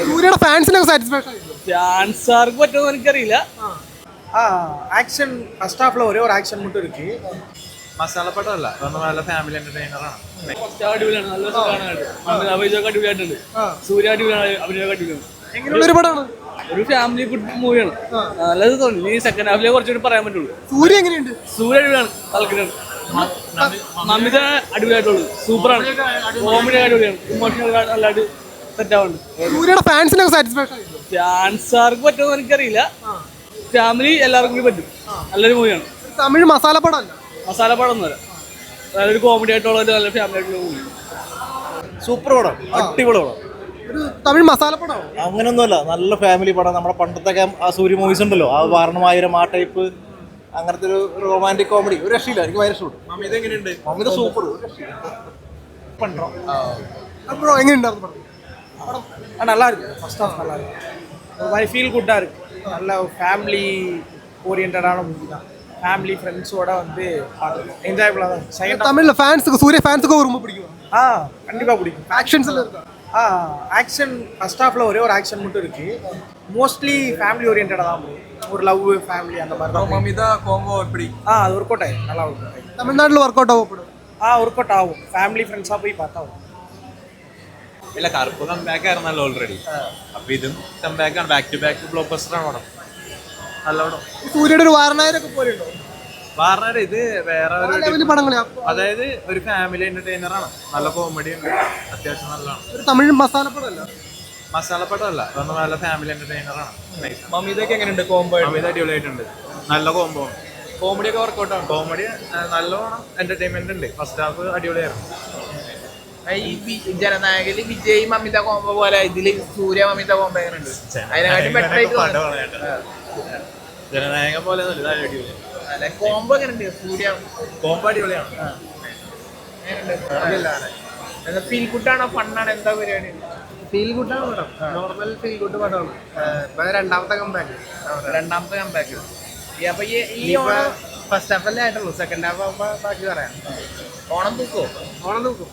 സൂര്യയുടെ ഫാൻസിനൊക്കെ സാറ്റിസ്ഫാക്ഷൻ ഫാൻസാർക്ക് പറ്റുമെന്ന് എനിക്കറിയില്ല. ஆக்ஷன் ஃபர்ஸ்ட் ஹாஃப்ல ஒரே ஒரு ஆக்ஷன் மட்டும் இருக்கு. മസാല പടമല്ല, നല്ല ഫാമിലി എന്റർടൈനറാണ്. അടിപൊളിയാണ്, നല്ല കാണാനായിട്ട് അഭിനയൊക്കെ അടിപൊളിയായിട്ടുണ്ട്. സൂര്യ അടിപൊളിയാണ്, അഭിനയൊക്കെ അടിപൊളിയാണ്. എങ്ങനെയുള്ളൊരു പടമാണ്? ഒരു ഫാമിലി ഗുഡ് മൂവിയാണ്. നല്ലത് തോന്നി. ഈ സെക്കൻഡ് ഹാഫിലെ കുറച്ചുകൂടി പറയാൻ പറ്റുള്ളൂ. സൂര്യ എങ്ങനെയുണ്ട്? സൂര്യ അടിപൊളിയാണ്, കളിക്കുന്നത്. നമിത അടിപൊളിയായിട്ടുള്ളൂ, സൂപ്പറാണ്. കോമഡി അടിപൊളിയാണ്, ഇമോഷണൽ നല്ലതായിട്ട് സെറ്റ് ആവുന്നുണ്ട്. സൂര്യയുടെ ഫാൻസിനൊക്കെ സാറ്റിസ്ഫാക്ഷൻ ഫാൻസാർക്ക് പറ്റുമെന്ന് എനിക്കറിയില്ല. ഫാമിലി എല്ലാവർക്കും കൂടി പറ്റും. നല്ലൊരു മൂവിയാണ്. തമിഴ് മസാല പടമല്ല, മസാല പടം ഒന്നുമല്ല, നല്ലൊരു കോമഡി ആയിട്ടുള്ള നല്ല ഫാമിലി ആയിട്ടുള്ള മൂവി. സൂപ്പർ പടം, അടിപൊളി പടം. ഒരു തമിഴ് മസാല പടമാണ്. അങ്ങനൊന്നുമല്ല, നല്ല ഫാമിലി പടം. നമ്മുടെ പണ്ടത്തെ ആ സൂര്യ മൂവീസ് ഉണ്ടല്ലോ, ആ വാരണമായിരം ആ ടൈപ്പ്, അങ്ങനത്തെ ഒരു റൊമാൻറ്റിക് കോമഡി. ഒരു രക്ഷയില്ല, എനിക്ക് ഭയങ്കര ഇഷ്ടപ്പെട്ടു. മമിത എങ്ങനെയുണ്ട്? മമിത സൂപ്പർ. ബ്രോ എങ്ങനെയുണ്ടായിരുന്നു പടം? நல்லா இருக்கு. ஃபர்ஸ்ட் ஹாஃப் நல்லா இருக்கு. ஒரு மாதிரி ஃபீல் குட்டாக இருக்கு. நல்ல ஃபேமிலி ஓரியன்டான மூவி தான். ஃபேமிலி ஃப்ரெண்ட்ஸோட வந்து பார்த்துருக்கோம், என்ஜாயபுளாக தான். செகண்ட் தமிழ்ல ஃபேன்ஸுக்கு சூரிய ஃபேன்ஸுக்கு ரொம்ப பிடிக்கும். கண்டிப்பாக பிடிக்கும். ஆக்ஷன்ஸ் எல்லாம் இருக்கா? ஆக்ஷன் ஃபர்ஸ்ட் ஹாஃப்ல ஒரே ஒரு ஆக்ஷன் மட்டும் இருக்கு. மோஸ்ட்லி ஃபேமிலி ஓரியன்டாக தான் போகும். ஒரு லவ் ஃபேமிலி அந்த மாதிரி தான். മമിത കോംബോ எப்படி? அது ஒர்க் அவுட் ஆகும், நல்லா ஒர்க் அவுட் ஆகும். തമിഴ്നാട്ടിൽ വർക്കൗട്ട് ആവും പടം. ஒர்க் அவுட் ஆகும். ஃபேமிலி ஃப்ரெண்ட்ஸாக போய் பார்த்தா ஆகும். ഇല്ല, കറുപ്പ് കംബാക്ക് ആയിരുന്നല്ലോ ഓൾറെഡി. അപ്പൊ ഇതും കംബാക്ക് ആണ്, back to back blockbuster ആണ് പടം. നല്ല പടം. സൂര്യയുടെ ഒരു വാരണായരൊക്കെ പോലെ ഉണ്ടോ? വാരണ ഇത് വേറെ ഒരു പടങ്ങളാ, അതായത് ഒരു ഫാമിലി എന്റർടൈനർ ആണ്. നല്ല കോമഡി ഉണ്ട്, അത്യാവശ്യം നല്ലതാണ്. ഒരു തമിഴ് മസാല പടമല്ല, മസാല പടമല്ല, നല്ല ഫാമിലി എന്റർടൈനർ ആണ്. മമിതയൊക്കെ എങ്ങനെയുണ്ട്? കോംബോ മമിത അടിപൊളിയായിട്ടുണ്ട്, നല്ല കോംബോ. കോമഡി ഒക്കെ വർക്കൗട്ട് ആണ്. കോമഡി നല്ലോണം എന്റർടൈൻമെന്റ് ഉണ്ട്. ഫസ്റ്റ് ഹാഫ് അടിപൊളിയായിരുന്നു. ഈ ജനനായകല് വിജയ് മമിത കോംബോ പോലെ ഇതില് സൂര്യ മമിത കോംബോ എങ്ങനെയുണ്ട്? അതിനെക്കാട്ടി ബെറ്റർ ആയിട്ട് ജനനായക പോലെ കോംബോ എങ്ങനെയുണ്ട്? സൂര്യ കോംബോ അടിപൊളിയാണ്. ഫീൽ ഗുഡാണോ, ഫണ്ണാണോ, എന്താ പരിപാടി? ഫീൽ ഗുഡാണ് പടം, നോർമൽ ഫീൽ ഗുഡ് പടമാണ്. രണ്ടാമത്തെ കമ്പാക്ക്. അപ്പൊ ഈ ഫസ്റ്റ് ഹാഫ് അല്ലേ ആയിട്ടുള്ളൂ, സെക്കൻഡ് ഹാഫ് ആകുമ്പോൾ ബാക്കി പറയാം. ഓണം തൂക്കോ? ഓണം തൂക്കും.